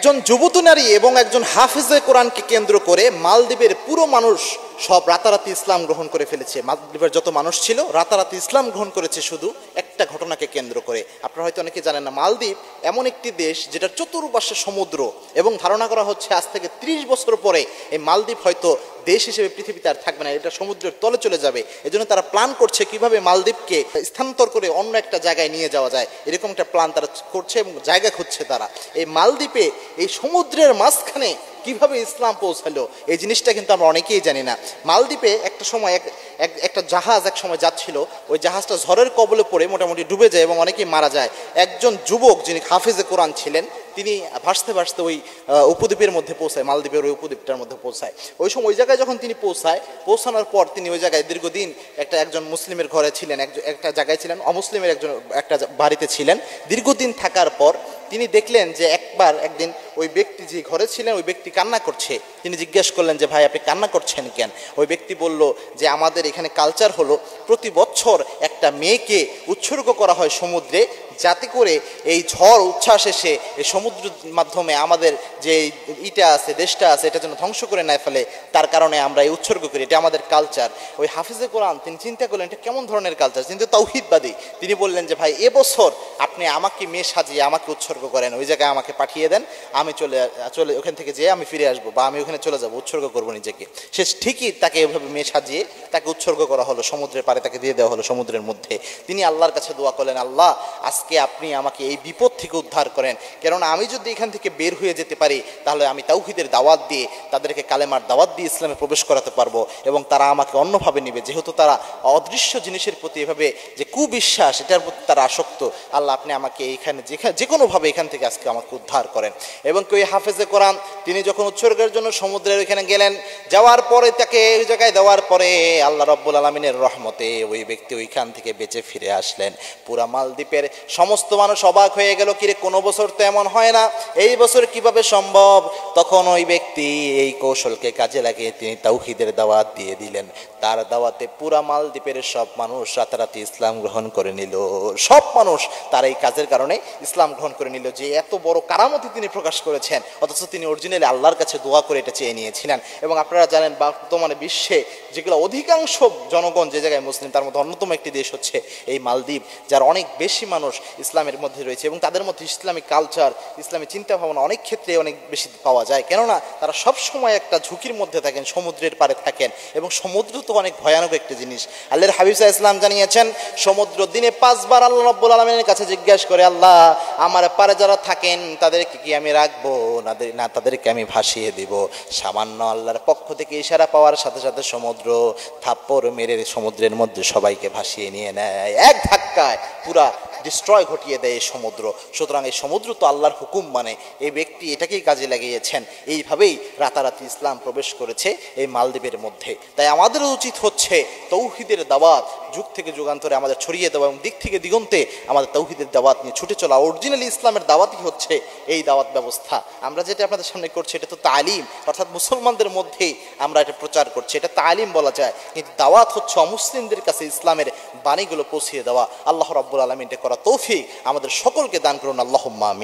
একজন যুবতী নারী এবং একজন হাফেজে কোরআনকে কেন্দ্র করে মালদ্বীপের পুরো মানুষ সব রাতারাতি ইসলাম গ্রহণ করে ফেলেছে। মালদ্বীপের যত মানুষ ছিল রাতারাতি ইসলাম গ্রহণ করেছে শুধু একটা ঘটনাকে কেন্দ্র করে। আপনারা হয়তো অনেকে জানেন না, মালদ্বীপ এমন একটি দেশ যেটার চতুর্পাশে সমুদ্র, এবং ধারণা করা হচ্ছে আজ থেকে 30 বছর পরে এই মালদ্বীপ হয়তো দেশ হিসেবে পৃথিবীতে আর থাকবে না, এটা সমুদ্রের তলে চলে যাবে। এজন্য তারা প্ল্যান করছে কিভাবে মালদ্বীপকে স্থানান্তর করে অন্য একটা জায়গায় নিয়ে যাওয়া যায়, এরকম একটা প্ল্যান তারা করছে এবং জায়গা খুঁজছে তারা। এই মালদ্বীপে এই সমুদ্রের মাঝখানে কিভাবে ইসলাম পৌঁছালো এই জিনিসটা কিন্তু আমরা অনেকেই জানি না। মালদ্বীপে একটা সময় একটা জাহাজ এক সময় যাচ্ছিল, ওই জাহাজটা ঝড়ের কবলে পড়ে মোটামুটি ডুবে যায় এবং অনেকেই মারা যায়। একজন যুবক যিনি হাফেজে কোরআন ছিলেন তিনি ভাসতে ভাসতে ওই উপদ্বীপের মধ্যে পৌঁছায়, মালদ্বীপের ওই উপদ্বীপটার মধ্যে পৌঁছায়। ওই সময় ওই জায়গায় যখন তিনি পৌঁছানোর পর তিনি ওই জায়গায় দীর্ঘদিন একজন মুসলিমের ঘরে ছিলেন, একটা জায়গায় ছিলেন, অমুসলিমের একটা বাড়িতে ছিলেন। দীর্ঘদিন থাকার পর তিনি দেখলেন যে একদিন ওই ব্যক্তি যে ঘরে ছিলেন ওই ব্যক্তি কান্না করছে। তিনি জিজ্ঞেস করলেন যে ভাই আপনি কান্না করছেন কেন? ওই ব্যক্তি বলল যে আমাদের এখানে কালচার হলো প্রতি বছর একটা মেয়েকে উৎসর্গ করা হয় সমুদ্রে, যাতে করে এই ঝড় উচ্ছ্বাস এসে এই সমুদ্রের মাধ্যমে আমাদের যে ইটা আছে, দেশটা আছে, এটা যেন ধ্বংস করে না ফেলে, তার কারণে আমরা এই উৎসর্গ করি, এটা আমাদের কালচার। ওই হাফেজে কোরআন তিনি চিন্তা করলেন এটা কেমন ধরনের কালচার, কিন্তু তাওহীদবাদী। তিনি বললেন যে ভাই এবছর আপনি আমাকে মেয়ে সাজিয়ে আমাকে উৎসর্গ করেন, ওই জায়গায় আমাকে পাঠিয়ে দেন, আমি চলে ওখান থেকে যেয়ে আমি ফিরে আসবো, বা আমি ওখানে চলে যাবো, উৎসর্গ করবো নিজেকে। সে ঠিকই তাকে এভাবে মেয়ে সাজিয়ে তাকে উৎসর্গ করা হলো, সমুদ্রের পাড়ে তাকে দিয়ে দেওয়া হলো সমুদ্রের মধ্যে। তিনি আল্লাহর কাছে দোয়া করলেন, আল্লাহ আজকে আপনি আমাকে এই বিপদ থেকে উদ্ধার করেন, কেননা আমি যদি এখান থেকে বের হয়ে যেতে পারি তাহলে আমি তাওহীদের দাওয়াত দিয়ে তাদেরকে কালেমার দাওয়াত দিয়ে ইসলামে প্রবেশ করাতে পারবো, এবং তারা আমাকে অন্যভাবে নেবে, যেহেতু তারা অদৃশ্য জিনিসের প্রতি এভাবে যে কুবিশ্বাস এটার প্রতি তারা আসক্ত। আল্লাহ আপনি আমাকে এইখানে যে কোনোভাবে এখান থেকে আজকে আমাকে উদ্ধার করেন। এবং ওই হাফেজে কোরআন তিনি যখন উৎসর্গের জন্য সমুদ্রের ওইখানে গেলেন, যাওয়ার পরে তাকে ওই জায়গায় দেওয়ার পরে আল্লাহ রাব্বুল আলামিনের রহমতে ওই ব্যক্তি ওইখান থেকে বেঁচে ফিরে আসলেন। পুরা মালদ্বীপের সমস্ত মানুষ অবাক হয়ে গেল, কিরে কোনো বছর তো এমন হয় না, এই বছর কিভাবে সম্ভব? তখন ওই ব্যক্তি এই কৌশলকে কাজে লাগিয়ে তিনি তাওহীদের দাওয়াত দিয়ে দিলেন। তার দাওয়াতে পুরা মালদ্বীপের সব মানুষ রাতারাতি ইসলাম গ্রহণ করে নিল। সব মানুষ তার এই কাজের কারণে ইসলাম গ্রহণ করে নিল। যে এত বড় কারামতি তিনি প্রকাশ করেছেন, অথচ তিনি অরিজিনালি আল্লাহর কাছে দোয়া করে এটা চেয়ে নিয়েছিলেন। এবং আপনারা জানেন বর্তমানে বিশ্বে যেগুলো অধিকাংশ জনগণ যে জায়গায় মুসলিম, তার মধ্যে অন্যতম একটি দেশ হচ্ছে এই মালদ্বীপ, যার অনেক বেশি মানুষ ইসলামের মধ্যে রয়েছে, এবং তাদের মধ্যে ইসলামিক কালচার, ইসলামিক চিন্তা ভাবনা অনেক ক্ষেত্রে অনেক বেশি পাওয়া যায়। কেননা তারা সব সময় একটা ঝুঁকির মধ্যে থাকেন, সমুদ্রের পাড়ে থাকেন, এবং সমুদ্র তো অনেক ভয়ানক একটি জিনিস। আল্লাহর হাবিব সাল্লাল্লাহু আলাইহি ওয়াসাল্লাম জানিয়েছেন সমুদ্র দিনে 5 বার আল্লাহ রাব্বুল আলামিনের কাছে জিজ্ঞাসা করে, আল্লাহ আমার পাড়ে যারা থাকেন তাদেরকে কি আমি রাখবো না তাদেরকে আমি ভাসিয়ে দিব? সামান্য আল্লাহর পক্ষ থেকে ইশারা পাওয়ার সাথে সাথে সমুদ্র থাপ্পড় মেরে সমুদ্রের মধ্যে সবাইকে ভাসিয়ে নিয়ে নেয়, এক ধাক্কায় পুরা ডিস্ট্রয় ঘটিয়ে দেয় এই সমুদ্র। সুতরাং এই সমুদ্র তো আল্লাহর হুকুম, মানে এই ব্যক্তি এটাকেই কাজে লাগিয়েছেন। এইভাবেই রাতারাতি ইসলাম প্রবেশ করেছে এই মালদ্বীপের মধ্যে। তাই আমাদের উচিত হচ্ছে তাওহীদের দাওয়াত যুগ থেকে যুগান্তরে আমাদের ছড়িয়ে দেওয়া, এবং দিক থেকে দিগন্তে আমাদের তাওহীদের দাওয়াত নিয়ে ছুটে চলা। অরিজিনালি ইসলামের দাওয়াতই হচ্ছে এই দাওয়াত ব্যবস্থা। আমরা যেটা আপনাদের সামনে করছি এটা তো তালিম, অর্থাৎ মুসলমানদের মধ্যেই আমরা এটা প্রচার করছি, এটা তালিম বলা যায়। কিন্তু দাওয়াত হচ্ছে অমুসলিমদের কাছে ইসলামের বাণীগুলো পৌঁছিয়ে দেওয়া। আল্লাহ রাব্বুল আলামিন এটা করা তৌফিক আমাদের সকলকে দান করুন, আল্লাহুম্মা আমিন।